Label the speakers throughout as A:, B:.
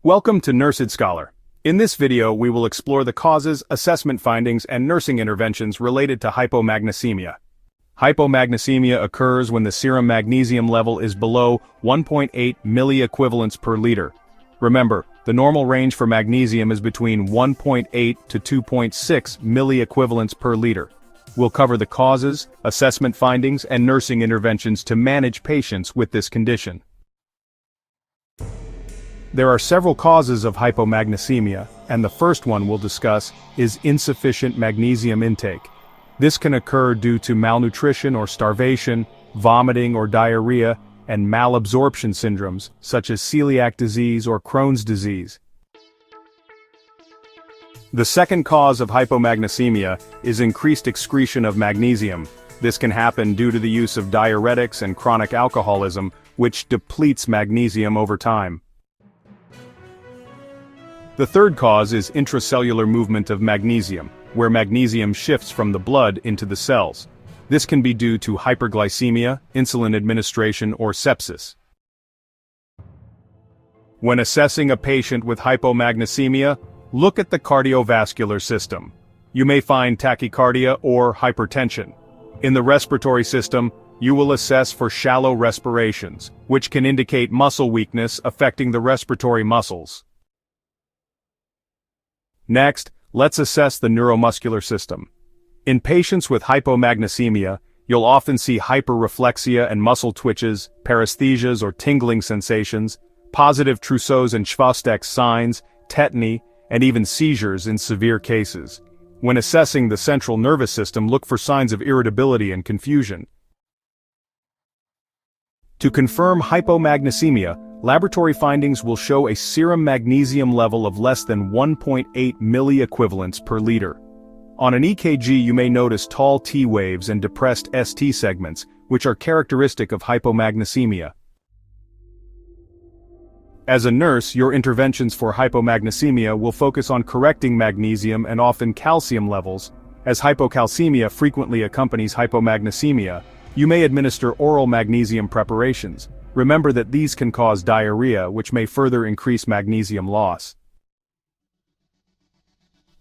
A: Welcome to NurseEdScholar. In this video, we will explore the causes, assessment findings, and nursing interventions related to hypomagnesemia. Hypomagnesemia occurs when the serum magnesium level is below 1.8 milliequivalents per liter. Remember, the normal range for magnesium is between 1.8 to 2.6 milliequivalents per liter. We'll cover the causes, assessment findings, and nursing interventions to manage patients with this condition. There are several causes of hypomagnesemia, and the first one we'll discuss is insufficient magnesium intake. This can occur due to malnutrition or starvation, vomiting or diarrhea, and malabsorption syndromes, such as celiac disease or Crohn's disease. The second cause of hypomagnesemia is increased excretion of magnesium. This can happen due to the use of diuretics and chronic alcoholism, which depletes magnesium over time. The third cause is intracellular movement of magnesium, where magnesium shifts from the blood into the cells. This can be due to hyperglycemia, insulin administration, or sepsis. When assessing a patient with hypomagnesemia, look at the cardiovascular system. You may find tachycardia or hypertension. In the respiratory system, you will assess for shallow respirations, which can indicate muscle weakness affecting the respiratory muscles. Next, let's assess the neuromuscular system. In patients with hypomagnesemia, you'll often see hyperreflexia and muscle twitches, paresthesias or tingling sensations, positive Trousseau's and Chvostek's signs, tetany, and even seizures in severe cases. When assessing the central nervous system, look for signs of irritability and confusion. To confirm hypomagnesemia, laboratory findings will show a serum magnesium level of less than 1.8 milliequivalents per liter. On an EKG, you may notice tall T waves and depressed ST segments, which are characteristic of hypomagnesemia. As a nurse, your interventions for hypomagnesemia will focus on correcting magnesium and often calcium levels. As hypocalcemia frequently accompanies hypomagnesemia, you may administer oral magnesium preparations. Remember that these can cause diarrhea, which may further increase magnesium loss.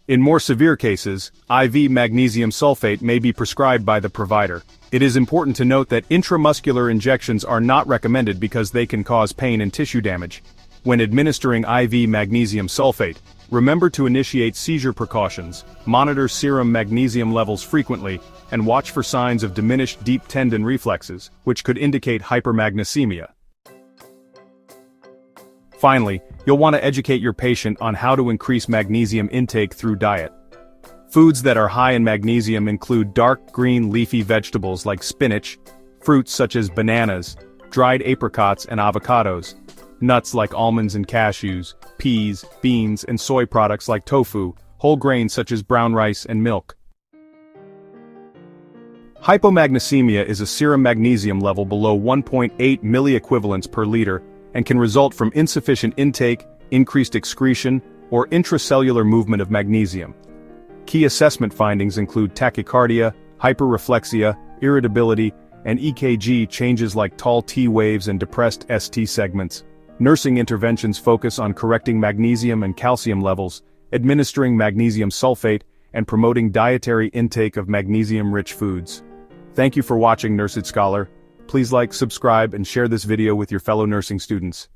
A: In more severe cases, IV magnesium sulfate may be prescribed by the provider. It is important to note that intramuscular injections are not recommended because they can cause pain and tissue damage. When administering IV magnesium sulfate, remember to initiate seizure precautions, monitor serum magnesium levels frequently, and watch for signs of diminished deep tendon reflexes, which could indicate hypermagnesemia. Finally, you'll want to educate your patient on how to increase magnesium intake through diet. Foods that are high in magnesium include dark green leafy vegetables like spinach, fruits such as bananas, dried apricots and avocados, nuts like almonds and cashews, peas, beans, and soy products like tofu, whole grains such as brown rice and milk. Hypomagnesemia is a serum magnesium level below 1.8 milliequivalents per liter and can result from insufficient intake, increased excretion, or intracellular movement of magnesium. Key assessment findings include tachycardia, hyperreflexia, irritability, and EKG changes like tall T waves and depressed ST segments. Nursing interventions focus on correcting magnesium and calcium levels, administering magnesium sulfate, and promoting dietary intake of magnesium-rich foods. Thank you for watching NurseEdScholar. Please like, subscribe, and share this video with your fellow nursing students.